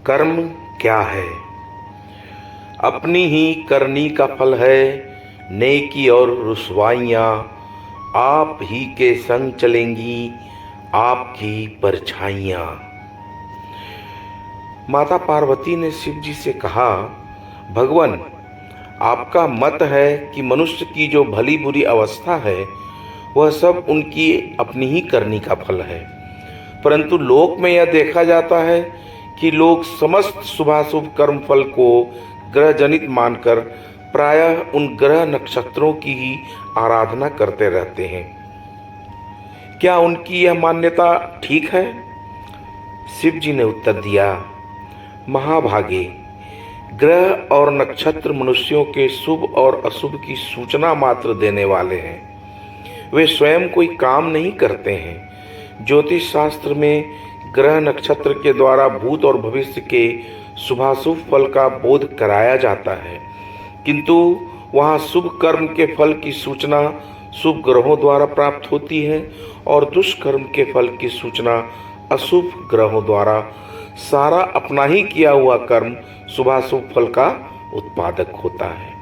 कर्म क्या है? अपनी ही करनी का फल है। नेकी और रुसवाइयाँ आप ही के संग चलेंगी, आपकी परछाइयाँ। माता पार्वती ने शिव जी से कहा, भगवान, आपका मत है कि मनुष्य की जो भली बुरी अवस्था है वह सब उनकी अपनी ही करनी का फल है। परंतु लोक में यह देखा जाता है कि लोग समस्त शुभाशुभ कर्म फल को ग्रह जनित मानकर प्रायः उन ग्रह नक्षत्रों की ही आराधना करते रहते हैं। क्या उनकी यह मान्यता ठीक है? शिव जी ने उत्तर दिया, महाभागे, ग्रह और नक्षत्र मनुष्यों के शुभ और अशुभ की सूचना मात्र देने वाले हैं। वे स्वयं कोई काम नहीं करते हैं। ज्योतिष शास्त्र में ग्रह नक्षत्र के द्वारा भूत और भविष्य के शुभाशुभ फल का बोध कराया जाता है, किंतु वहाँ शुभ कर्म के फल की सूचना शुभ ग्रहों द्वारा प्राप्त होती है और दुष्कर्म के फल की सूचना अशुभ ग्रहों द्वारा। सारा अपना ही किया हुआ कर्म शुभाशुभ फल का उत्पादक होता है।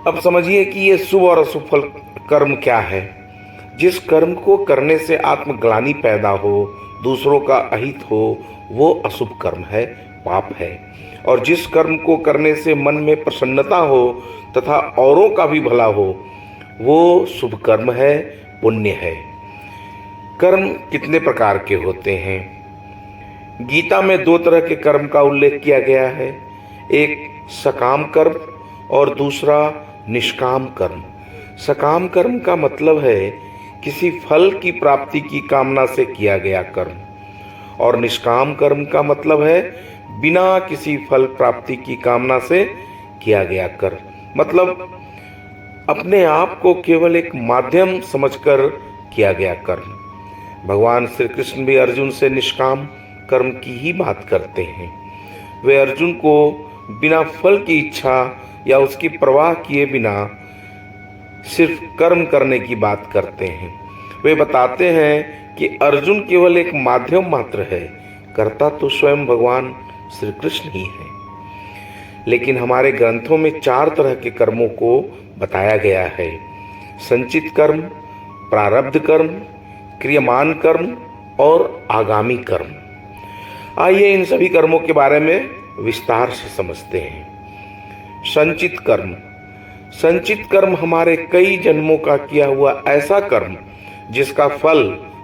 अब समझिए कि ये शुभ और अशुभ फल कर्म क्या है। जिस कर्म को करने से आत्मग्लानि पैदा हो, दूसरों का अहित हो, वो अशुभ कर्म है, पाप है। और जिस कर्म को करने से मन में प्रसन्नता हो तथा औरों का भी भला हो, वो शुभ कर्म है, पुण्य है। कर्म कितने प्रकार के होते हैं? गीता में दो तरह के कर्म का उल्लेख किया गया है, एक सकाम कर्म और दूसरा निष्काम कर्म। सकाम कर्म का मतलब है किसी फल की प्राप्ति की कामना से किया गया कर्म, और निष्काम कर्म का मतलब है बिना किसी फल प्राप्ति की कामना से किया गया कर्म, मतलब अपने आप को केवल एक माध्यम समझकर किया गया कर्म। भगवान श्री कृष्ण भी अर्जुन से निष्काम कर्म की ही बात करते हैं। वे अर्जुन को बिना फल की इच्छा या उसकी परवाह किए बिना सिर्फ कर्म करने की बात करते हैं। वे बताते हैं कि अर्जुन केवल एक माध्यम मात्र है, कर्ता तो स्वयं भगवान श्री कृष्ण ही है। लेकिन हमारे ग्रंथों में चार तरह के कर्मों को बताया गया है: संचित कर्म, प्रारब्ध कर्म, क्रियमान कर्म और आगामी कर्म। आइए इन सभी कर्मों के बारे में विस्तार से समझते हैं। संचित कर्म। संचित कर्म हमारे कई जन्मों का किया हुआ ऐसा कर्म जिसका फल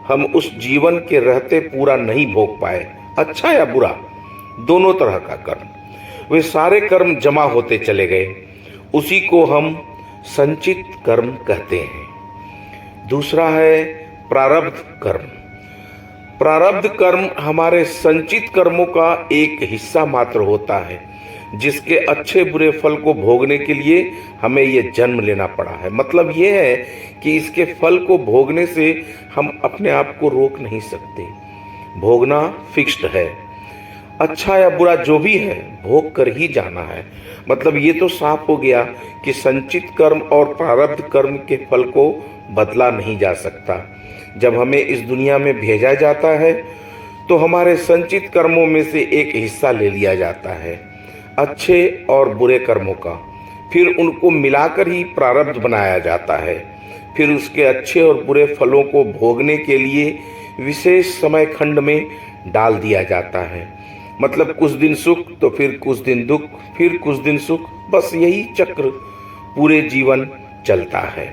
हम उस जीवन के रहते पूरा नहीं भोग पाए, अच्छा या बुरा, दोनों तरह का कर्म। वे सारे कर्म जमा होते चले गए, उसी को हम संचित कर्म कहते हैं। दूसरा है प्रारब्ध कर्म। प्रारब्ध कर्म हमारे संचित कर्मों का एक हिस्सा मात्र होता है, जिसके अच्छे बुरे फल को भोगने के लिए हमें ये जन्म लेना पड़ा है। मतलब ये है कि इसके फल को भोगने से हम अपने आप को रोक नहीं सकते। भोगना फिक्स्ड है, अच्छा या बुरा जो भी है भोग कर ही जाना है। मतलब ये तो साफ हो गया कि संचित कर्म और प्रारब्ध कर्म के फल को बदला नहीं जा सकता। जब हमें इस दुनिया में भेजा जाता है तो हमारे संचित कर्मों में से एक हिस्सा ले लिया जाता है, अच्छे और बुरे कर्मों का। फिर उनको मिलाकर ही प्रारब्ध बनाया जाता है। फिर उसके अच्छे और बुरे फलों को भोगने के लिए विशेष समय खंड में डाल दिया जाता है। मतलब कुछ दिन सुख तो फिर कुछ दिन दुख, फिर कुछ दिन सुख, बस यही चक्र पूरे जीवन चलता है।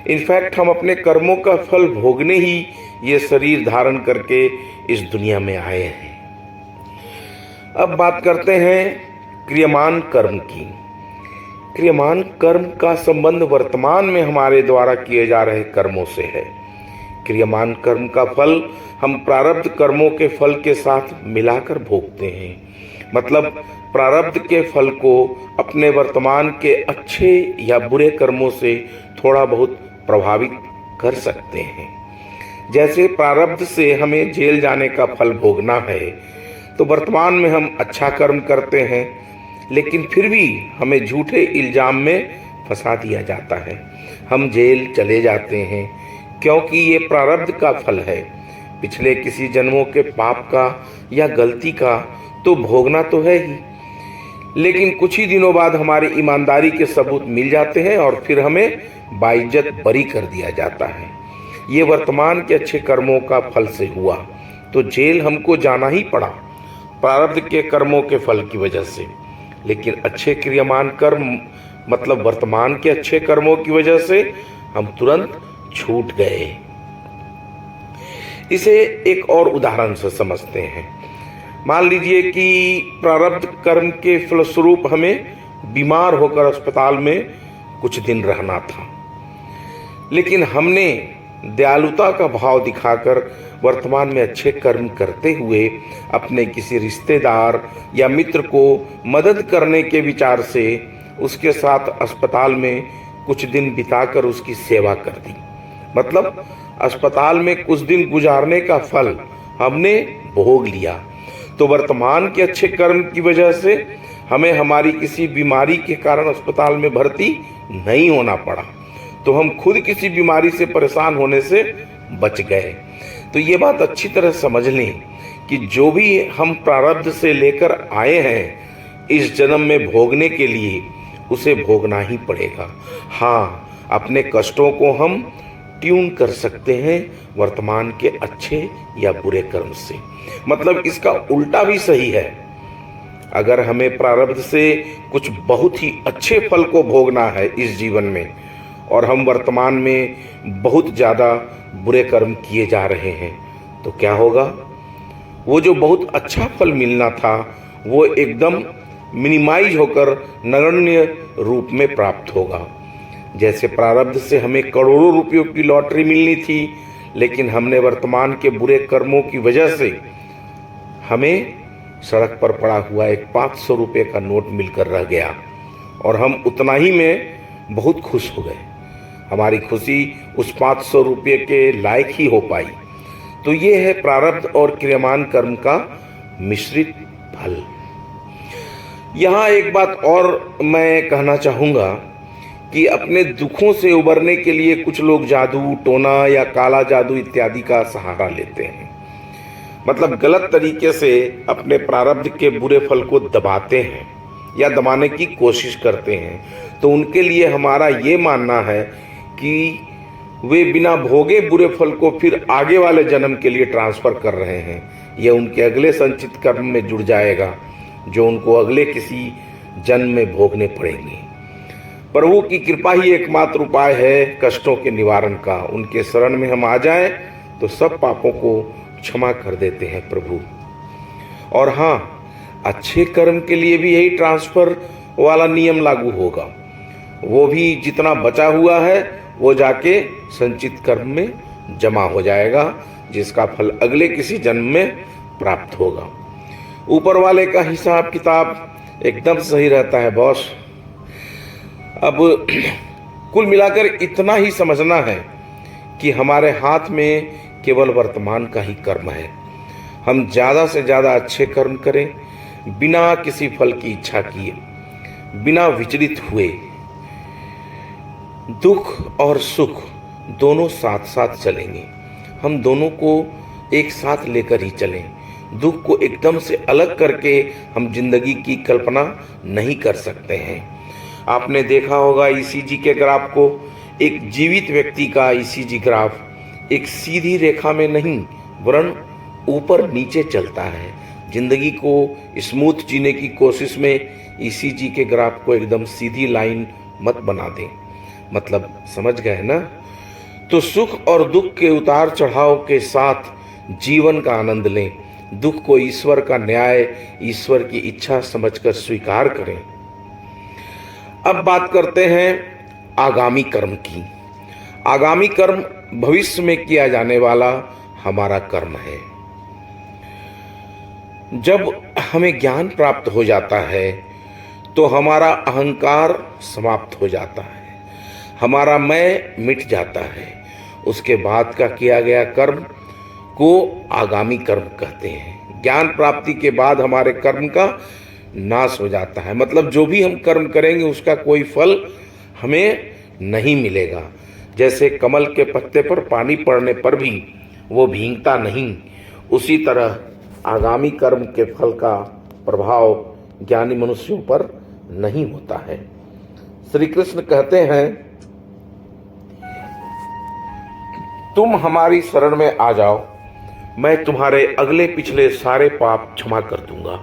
इनफैक्ट हम अपने कर्मों का फल भोगने ही ये शरीर धारण करके इस दुनिया में आए हैं। अब बात करते हैं क्रियमान कर्म की। क्रियमान कर्म का संबंध वर्तमान में हमारे द्वारा किए जा रहे कर्मों से है। क्रियमान कर्म का फल हम प्रारब्ध कर्मों के फल के साथ मिलाकर भोगते हैं। मतलब प्रारब्ध के फल को अपने वर्तमान के अच्छे या बुरे कर्मों से थोड़ा बहुत प्रभावित कर सकते हैं। जैसे प्रारब्ध से हमें जेल जाने का फल भोगना है, तो वर्तमान में हम अच्छा कर्म करते हैं, लेकिन फिर भी हमें झूठे इल्जाम में फंसा दिया जाता है। हम जेल चले जाते हैं क्योंकि ये प्रारब्ध का फल है, पिछले किसी जन्मों के पाप का या गलती का। तो भोगना तो है ही, लेकिन कुछ ही दिनों बाद हमारी ईमानदारी के सबूत मिल जाते हैं और फिर हमें बाइज्जत बरी कर दिया जाता है। ये वर्तमान के अच्छे कर्मों का फल से हुआ, तो जेल हमको जाना ही पड़ा प्रारब्ध के कर्मों के फल की वजह से। लेकिन अच्छे क्रियमान कर्म मतलब वर्तमान के अच्छे कर्मों की वजह से हम तुरंत छूट गए। इसे एक और उदाहरण से समझते हैं। मान लीजिए कि प्रारब्ध कर्म के फलस्वरूप हमें बीमार होकर अस्पताल में कुछ दिन रहना था, लेकिन हमने दयालुता का भाव दिखाकर वर्तमान में अच्छे कर्म करते हुए अपने किसी रिश्तेदार या मित्र को मदद करने के विचार से उसके साथ अस्पताल में कुछ दिन बिताकर उसकी सेवा कर दी। मतलब अस्पताल में कुछ दिन गुजारने का फल हमने भोग लिया। तो वर्तमान के अच्छे कर्म की वजह से हमें हमारी किसी बीमारी के कारण अस्पताल में भर्ती नहीं होना पड़ा, तो हम खुद किसी बीमारी से परेशान होने से बच गए। तो ये बात अच्छी तरह समझ लें कि जो भी हम प्रारब्ध से लेकर आए हैं इस जन्म में भोगने के लिए, उसे भोगना ही पड़ेगा। हाँ, अपने कष्टों को हम ट्यून कर सकते हैं वर्तमान के अच्छे या बुरे कर्म से। मतलब इसका उल्टा भी सही है। अगर हमें प्रारब्ध से कुछ बहुत ही अच्छे फल को भोगना है इस जीवन में और हम वर्तमान में बहुत ज़्यादा बुरे कर्म किए जा रहे हैं, तो क्या होगा? वो जो बहुत अच्छा फल मिलना था वो एकदम मिनिमाइज होकर नगण्य रूप में प्राप्त होगा। जैसे प्रारब्ध से हमें करोड़ों रुपयों की लॉटरी मिलनी थी, लेकिन हमने वर्तमान के बुरे कर्मों की वजह से हमें सड़क पर पड़ा हुआ एक 500 रुपये का नोट मिलकर रह गया और हम उतना ही में बहुत खुश हो गए। हमारी खुशी उस 500 रुपये के लायक ही हो पाई। तो ये है प्रारब्ध और क्रियमान कर्म का मिश्रित फल। यहाँ एक बात और मैं कहना चाहूँगा कि अपने दुखों से उबरने के लिए कुछ लोग जादू टोना या काला जादू इत्यादि का सहारा लेते हैं। मतलब गलत तरीके से अपने प्रारब्ध के बुरे फल को दबाते हैं या दबाने की कोशिश करते हैं। तो उनके लिए हमारा ये मानना है कि वे बिना भोगे बुरे फल को फिर आगे वाले जन्म के लिए ट्रांसफर कर रहे हैं। यह उनके अगले संचित कर्म में जुड़ जाएगा जो उनको अगले किसी जन्म में भोगने पड़ेंगे। प्रभु की कृपा ही एकमात्र उपाय है कष्टों के निवारण का। उनके शरण में हम आ जाएं तो सब पापों को क्षमा कर देते हैं प्रभु। और हाँ, अच्छे कर्म के लिए भी यही ट्रांसफर वाला नियम लागू होगा। वो भी जितना बचा हुआ है वो जाके संचित कर्म में जमा हो जाएगा, जिसका फल अगले किसी जन्म में प्राप्त होगा। ऊपर वाले का हिसाब किताब एकदम सही रहता है बॉस। अब कुल मिलाकर इतना ही समझना है कि हमारे हाथ में केवल वर्तमान का ही कर्म है। हम ज़्यादा से ज़्यादा अच्छे कर्म करें, बिना किसी फल की इच्छा किए, बिना विचलित हुए। दुख और सुख दोनों साथ साथ चलेंगे। हम दोनों को एक साथ लेकर ही चलें। दुख को एकदम से अलग करके हम जिंदगी की कल्पना नहीं कर सकते हैं। आपने देखा होगा ईसीजी के ग्राफ को। एक जीवित व्यक्ति का ईसीजी ग्राफ एक सीधी रेखा में नहीं वरन ऊपर नीचे चलता है। जिंदगी को स्मूथ जीने की कोशिश में ईसीजी के ग्राफ को एकदम सीधी लाइन मत बना दें। मतलब समझ गए ना? तो सुख और दुख के उतार चढ़ाव के साथ जीवन का आनंद लें। दुख को ईश्वर का न्याय, ईश्वर की इच्छा समझकर स्वीकार करें। अब बात करते हैं आगामी कर्म की। आगामी कर्म भविष्य में किया जाने वाला हमारा कर्म है। जब हमें ज्ञान प्राप्त हो जाता है तो हमारा अहंकार समाप्त हो जाता है, हमारा मैं मिट जाता है। उसके बाद का किया गया कर्म को आगामी कर्म कहते हैं। ज्ञान प्राप्ति के बाद हमारे कर्म का नाश हो जाता है। मतलब जो भी हम कर्म करेंगे उसका कोई फल हमें नहीं मिलेगा। जैसे कमल के पत्ते पर पानी पड़ने पर भी वो भीगता नहीं, उसी तरह आगामी कर्म के फल का प्रभाव ज्ञानी मनुष्यों पर नहीं होता है। श्री कृष्ण कहते हैं, तुम हमारी शरण में आ जाओ, मैं तुम्हारे अगले पिछले सारे पाप क्षमा कर दूंगा।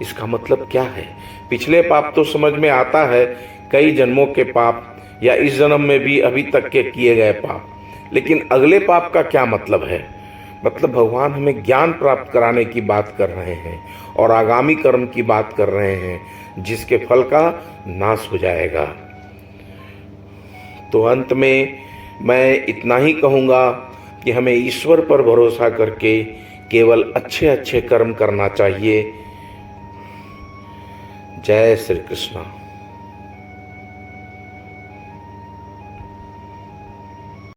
इसका मतलब क्या है? पिछले पाप तो समझ में आता है, कई जन्मों के पाप या इस जन्म में भी अभी तक के किए गए पाप, लेकिन अगले पाप का क्या मतलब है? मतलब भगवान हमें ज्ञान प्राप्त कराने की बात कर रहे हैं और आगामी कर्म की बात कर रहे हैं जिसके फल का नाश हो जाएगा। तो अंत में मैं इतना ही कहूँगा कि हमें ईश्वर पर भरोसा करके केवल अच्छे अच्छे कर्म करना चाहिए। जय श्री कृष्ण।